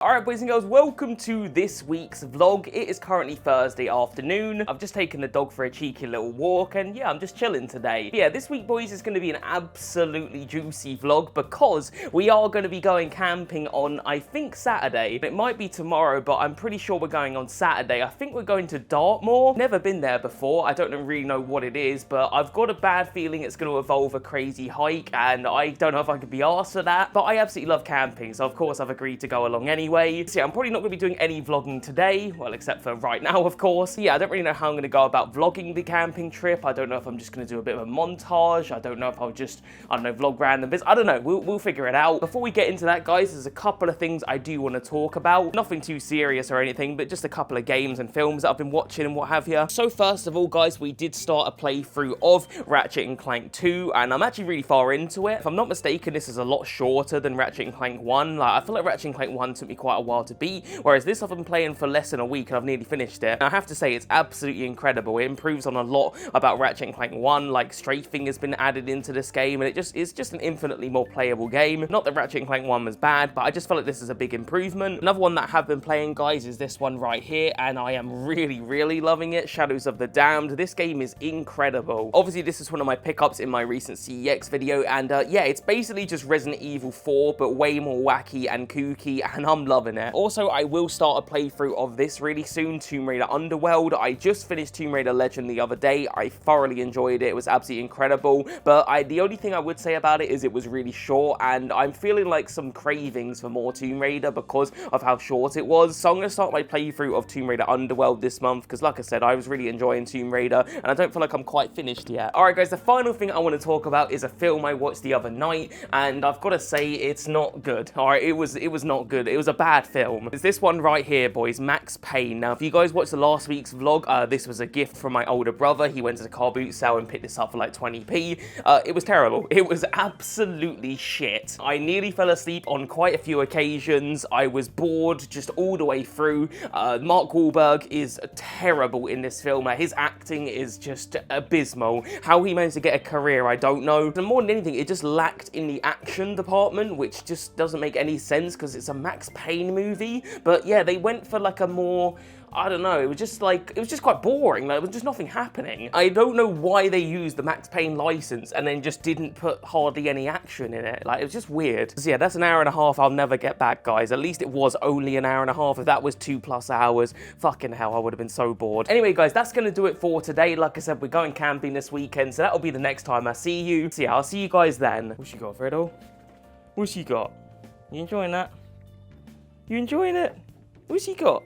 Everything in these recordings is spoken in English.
Alright boys and girls, welcome to this week's vlog. It is currently Thursday afternoon. I've just taken the dog for a cheeky little walk and yeah, I'm just chilling today. But yeah, this week boys is going to be an absolutely juicy vlog because we are going to be going camping on, I think, Saturday. It might be tomorrow, but I'm pretty sure we're going on Saturday. I think we're going to Dartmoor. Never been there before. I don't really know what it is, but I've got a bad feeling it's going to involve a crazy hike and I don't know if I could be arsed for that, but I absolutely love camping, so of course I've agreed to go along anyway. So yeah, I'm probably not going to be doing any vlogging today, well, except for right now, of course. Yeah, I don't really know how I'm going to go about vlogging the camping trip. I don't know if I'm just going to do a bit of a montage. I don't know if I'll just, I don't know, vlog random bits. I don't know. We'll figure it out. Before we get into that, guys, there's a couple of things I do want to talk about. Nothing too serious or anything, but just a couple of games and films that I've been watching and what have you. So first of all, guys, we did start a playthrough of Ratchet & Clank 2, and I'm actually really far into it. If I'm not mistaken, this is a lot shorter than Ratchet & Clank 1. Like, I feel like Ratchet & Clank 1 took me quite a while to beat, whereas this I've been playing for less than a week and I've nearly finished it. And I have to say, it's absolutely incredible. It improves on a lot about Ratchet & Clank 1, like strafing has been added into this game, and it's just an infinitely more playable game. Not that Ratchet & Clank 1 was bad, but I just felt like this is a big improvement. Another one that I have been playing, guys, is this one right here, and I am really loving it, Shadows of the Damned. This game is incredible. Obviously, this is one of my pickups in my recent CEX video, and yeah, it's basically just Resident Evil 4, but way more wacky and kooky, and I'm loving it. Also, I will start a playthrough of this really soon, Tomb Raider Underworld. I just finished Tomb Raider Legend the other day. I thoroughly enjoyed it. It was absolutely incredible, but the only thing I would say about it is it was really short, and I'm feeling like some cravings for more Tomb Raider because of how short it was. So I'm going to start my playthrough of Tomb Raider Underworld this month, because like I said, I was really enjoying Tomb Raider, and I don't feel like I'm quite finished yet. Alright guys, the final thing I want to talk about is a film I watched the other night, and I've got to say, it's not good. Alright, it was not good. It was a bad film. It's this one right here, boys, Max Payne. Now, if you guys watched the last week's vlog, this was a gift from my older brother. He went to the car boot sale and picked this up for like 20p. It was terrible. It was absolutely shit. I nearly fell asleep on quite a few occasions. I was bored just all the way through. Mark Wahlberg is terrible in this film. His acting is just abysmal. How he managed to get a career, I don't know. And more than anything, it just lacked in the action department, which just doesn't make any sense because it's a Max Payne movie. But yeah, they went for like a more, I don't know, it was just quite boring. Like, there was just nothing happening. I don't know why they used the Max Payne license and then just didn't put hardly any action in it. Like, it was just weird. So yeah, that's an hour and a half I'll never get back, guys. At least it was only an hour and a half. If that was 2+ hours, fucking hell, I would have been so bored. Anyway, guys, that's gonna do it for today. Like I said, we're going camping this weekend, so that'll be the next time I see you. So yeah, I'll see you guys then. What's you got, Fredo? What's you got? You enjoying that? You enjoying it? What's he got?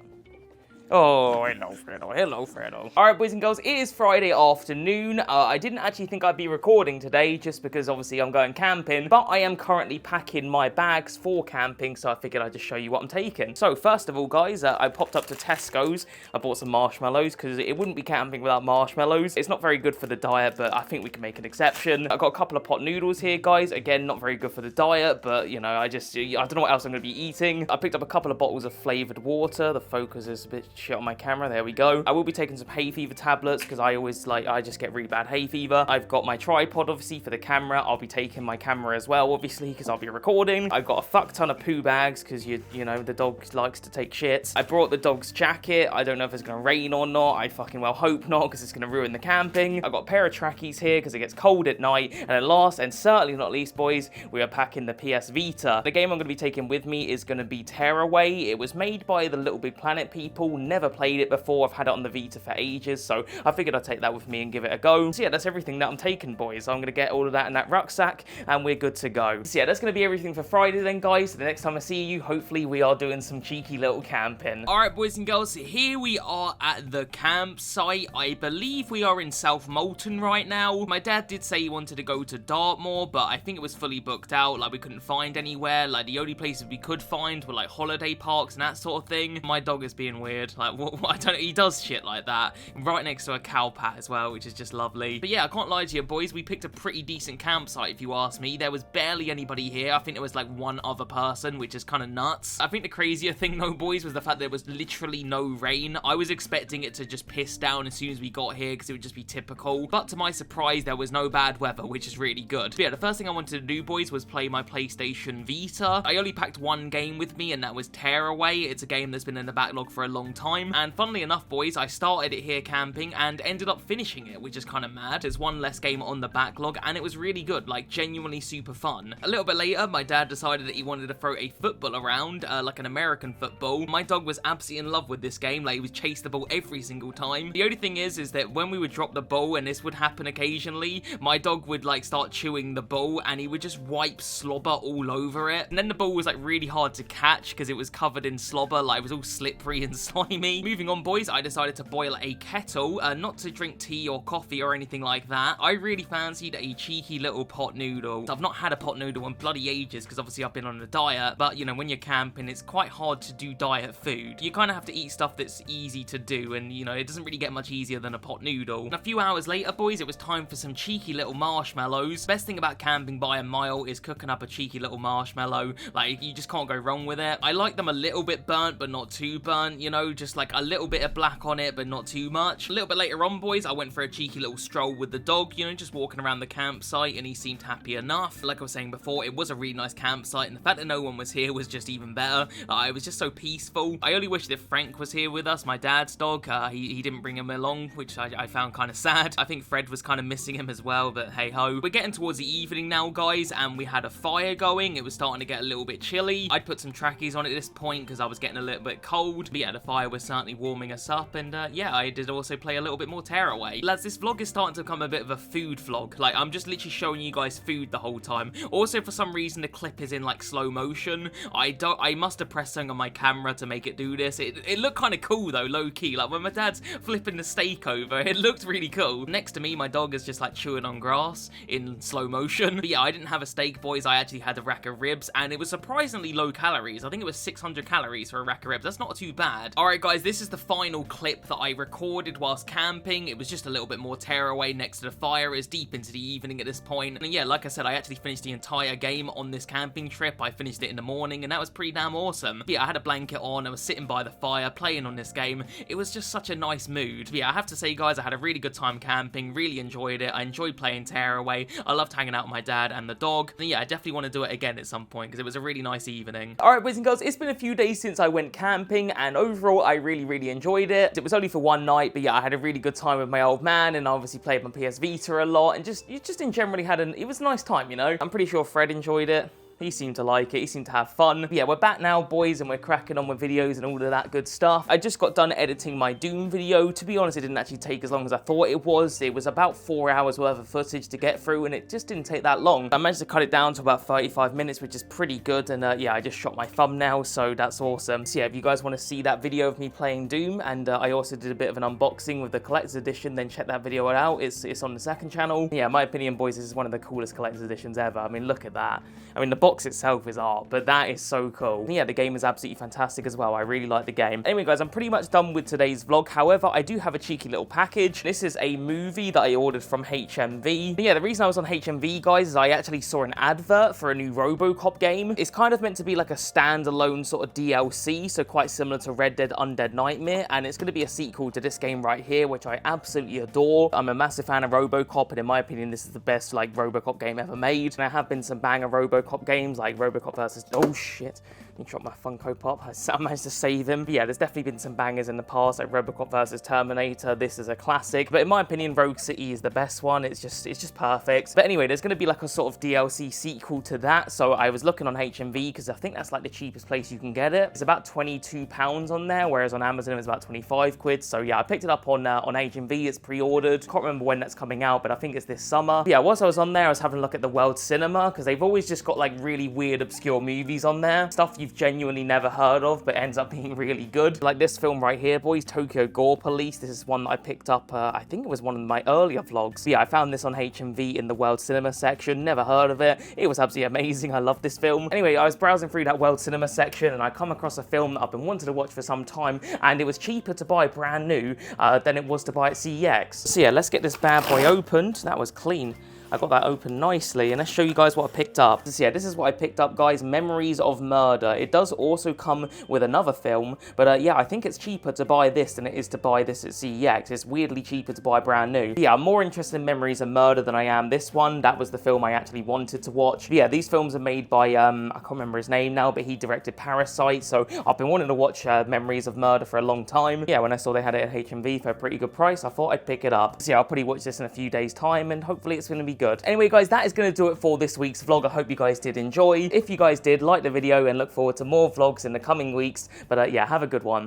Oh, hello, Fredo. Hello, Fredo. Alright, boys and girls, it is Friday afternoon. I didn't actually think I'd be recording today, just because obviously I'm going camping, but I am currently packing my bags for camping, so I figured I'd just show you what I'm taking. So, first of all, guys, I popped up to Tesco's. I bought some marshmallows, because it wouldn't be camping without marshmallows. It's not very good for the diet, but I think we can make an exception. I've got a couple of pot noodles here, guys. Again, not very good for the diet, but, you know, I don't know what else I'm going to be eating. I picked up a couple of bottles of flavoured water. The focus is a bit shit on my camera. There we go. I will be taking some hay fever tablets because I just get really bad hay fever. I've got my tripod, obviously, for the camera. I'll be taking my camera as well, obviously, because I'll be recording. I've got a fuck ton of poo bags because you know, the dog likes to take shits. I brought the dog's jacket. I don't know if it's going to rain or not. I fucking well hope not because it's going to ruin the camping. I've got a pair of trackies here because it gets cold at night. And then last and certainly not least, boys, we are packing the PS Vita. The game I'm going to be taking with me is going to be Tearaway. It was made by the Little Big Planet people. Never played it before. I've had it on the Vita for ages, so I figured I'd take that with me and give it a go. So yeah, that's everything that I'm taking, boys. I'm going to get all of that in that rucksack, and we're good to go. So yeah, that's going to be everything for Friday then, guys. So the next time I see you, hopefully we are doing some cheeky little camping. Alright, boys and girls, here we are at the campsite. I believe we are in South Molton right now. My dad did say he wanted to go to Dartmoor, but I think it was fully booked out. Like, we couldn't find anywhere. Like, the only places we could find were like holiday parks and that sort of thing. My dog is being weird. Like, what, I don't know, he does shit like that. Right next to a cow pat as well, which is just lovely. But yeah, I can't lie to you, boys. We picked a pretty decent campsite, if you ask me. There was barely anybody here. I think there was like one other person, which is kind of nuts. I think the crazier thing though, boys, was the fact there was literally no rain. I was expecting it to just piss down as soon as we got here because it would just be typical. But to my surprise, there was no bad weather, which is really good. But yeah, the first thing I wanted to do, boys, was play my PlayStation Vita. I only packed one game with me, and that was Tearaway. It's a game that's been in the backlog for a long time. And funnily enough, boys, I started it here camping and ended up finishing it, which is kind of mad. There's one less game on the backlog, and it was really good, like genuinely super fun. A little bit later, my dad decided that he wanted to throw a football around, like an American football. My dog was absolutely in love with this game. Like, he would chase the ball every single time. The only thing is that when we would drop the ball, and this would happen occasionally, my dog would like start chewing the ball, and he would just wipe slobber all over it. And then the ball was like really hard to catch because it was covered in slobber, like it was all slippery and slimy. Moving on, boys, I decided to boil a kettle, not to drink tea or coffee or anything like that. I really fancied a cheeky little pot noodle. I've not had a pot noodle in bloody ages because obviously I've been on a diet, but you know, when you're camping, it's quite hard to do diet food. You kind of have to eat stuff that's easy to do, and you know, it doesn't really get much easier than a pot noodle. And a few hours later, boys, it was time for some cheeky little marshmallows. Best thing about camping by a mile is cooking up a cheeky little marshmallow. Like, you just can't go wrong with it. I like them a little bit burnt, but not too burnt, you know, just like a little bit of black on it, but not too much. A little bit later on, boys, I went for a cheeky little stroll with the dog, you know, just walking around the campsite, and he seemed happy enough. Like I was saying before, it was a really nice campsite, and the fact that no one was here was just even better. It was just so peaceful. I only wish that Frank was here with us, my dad's dog. He didn't bring him along, which I found kind of sad. I think Fred was kind of missing him as well, but hey ho. We're getting towards the evening now, guys, and we had a fire going. It was starting to get a little bit chilly. I'd put some trackies on at this point because I was getting a little bit cold, but yeah, the fire was certainly warming us up, and yeah, I did also play a little bit more Tearaway. Lads, this vlog is starting to become a bit of a food vlog. Like, I'm just literally showing you guys food the whole time. Also, for some reason, the clip is in like slow motion. I must have pressed something on my camera to make it do this. It looked kind of cool though, low key. Like when my dad's flipping the steak over, it looked really cool. Next to me, my dog is just like chewing on grass in slow motion. But yeah, I didn't have a steak, boys. I actually had a rack of ribs, and it was surprisingly low calories. I think it was 600 calories for a rack of ribs. That's not too bad. All right, guys, this is the final clip that I recorded whilst camping. It was just a little bit more Tearaway next to the fire. It's deep into the evening at this point. And yeah, like I said, I actually finished the entire game on this camping trip. I finished it in the morning, and that was pretty damn awesome. But yeah, I had a blanket on. I was sitting by the fire playing on this game. It was just such a nice mood. But yeah, I have to say, guys, I had a really good time camping. Really enjoyed it. I enjoyed playing Tearaway. I loved hanging out with my dad and the dog. And yeah, I definitely want to do it again at some point because it was a really nice evening. Alright, boys and girls, it's been a few days since I went camping, and overall, I really enjoyed it. It was only for one night, but yeah, I had a really good time with my old man, and I obviously played my PS Vita a lot, and just in generally it was a nice time, you know? I'm pretty sure Fred enjoyed it. He seemed to like it. He seemed to have fun. But yeah, we're back now, boys, and we're cracking on with videos and all of that good stuff. I just got done editing my Doom video. To be honest, it didn't actually take as long as I thought it was. It was about 4 hours worth of footage to get through, and it just didn't take that long. I managed to cut it down to about 35 minutes, which is pretty good. And yeah, I just shot my thumbnail, so that's awesome. So yeah, if you guys want to see that video of me playing Doom, and I also did a bit of an unboxing with the collector's edition, then check that video out. It's on the second channel. Yeah, in my opinion, boys, this is one of the coolest collector's editions ever. I mean, look at that. I mean, the box itself is art, but that is so cool. Yeah, the game is absolutely fantastic as well. I really like the game. Anyway, guys, I'm pretty much done with today's vlog. However, I do have a cheeky little package. This is a movie that I ordered from HMV. But yeah, the reason I was on HMV, guys, is I actually saw an advert for a new RoboCop game. It's kind of meant to be like a standalone sort of DLC, so quite similar to Red Dead Undead Nightmare, and it's going to be a sequel to this game right here, which I absolutely adore. I'm a massive fan of RoboCop, and in my opinion, this is the best like RoboCop game ever made. And there have been some banger RoboCop games like RoboCop versus... Oh shit, he dropped my Funko Pop. I managed to save him. But yeah, there's definitely been some bangers in the past, like RoboCop versus Terminator. This is a classic, but in my opinion, Rogue City is the best one. It's just perfect. But anyway, there's going to be like a sort of DLC sequel to that, so I was looking on HMV because I think that's like the cheapest place you can get it. It's about £22 on there, whereas on Amazon it was about 25 quid. So yeah, I picked it up on HMV. It's pre-ordered. Can't remember when that's coming out, but I think it's this summer. But yeah, whilst I was on there, I was having a look at the World Cinema because they've always just got like really weird, obscure movies on there. Stuff you've genuinely never heard of, but ends up being really good. Like this film right here, boys, Tokyo Gore Police. This is one that I picked up, I think it was one of my earlier vlogs. Yeah, I found this on HMV in the World Cinema section. Never heard of it. It was absolutely amazing. I love this film. Anyway, I was browsing through that World Cinema section and I come across a film that I've been wanting to watch for some time, and it was cheaper to buy brand new than it was to buy at CEX. So yeah, let's get this bad boy opened. That was clean. I got that open nicely, and let's show you guys what I picked up. So yeah, this is what I picked up, guys. Memories of Murder. It does also come with another film, but yeah, I think it's cheaper to buy this than it is to buy this at CEX. It's weirdly cheaper to buy brand new. But yeah, I'm more interested in Memories of Murder than I am this one. That was the film I actually wanted to watch. But yeah, these films are made by, I can't remember his name now, but he directed Parasite, so I've been wanting to watch Memories of Murder for a long time. Yeah, when I saw they had it at HMV for a pretty good price, I thought I'd pick it up. So yeah, I'll probably watch this in a few days' time, and hopefully it's going to be good. Anyway, guys, that is going to do it for this week's vlog. I hope you guys did enjoy. If you guys did, like the video and look forward to more vlogs in the coming weeks. But yeah, have a good one.